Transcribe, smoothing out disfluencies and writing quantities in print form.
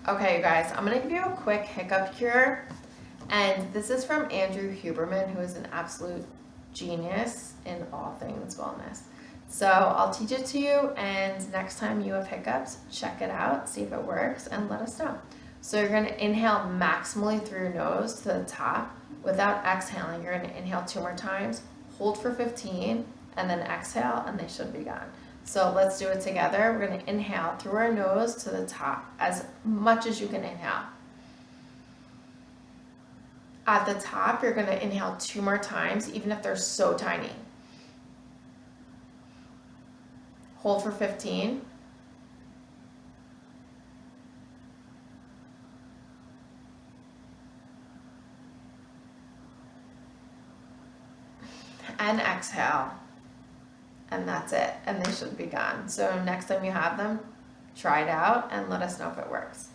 Okay, you guys, I'm gonna give you a quick hiccup cure. And this is from Andrew Huberman, who is an absolute genius in all things wellness. So I'll teach it to you, and next time you have hiccups, check it out, see if it works, and let us know. So you're gonna inhale maximally through your nose to the top without exhaling. You're gonna inhale 2 more times, hold for 15, and then exhale, and they should be gone. So let's do it together. We're gonna inhale through our nose to the top as much as you can inhale. At the top, you're gonna inhale 2 more times, even if they're so tiny. Hold for 15. And exhale. And that's it. And they should be gone. So next time you have them, try it out and let us know if it works.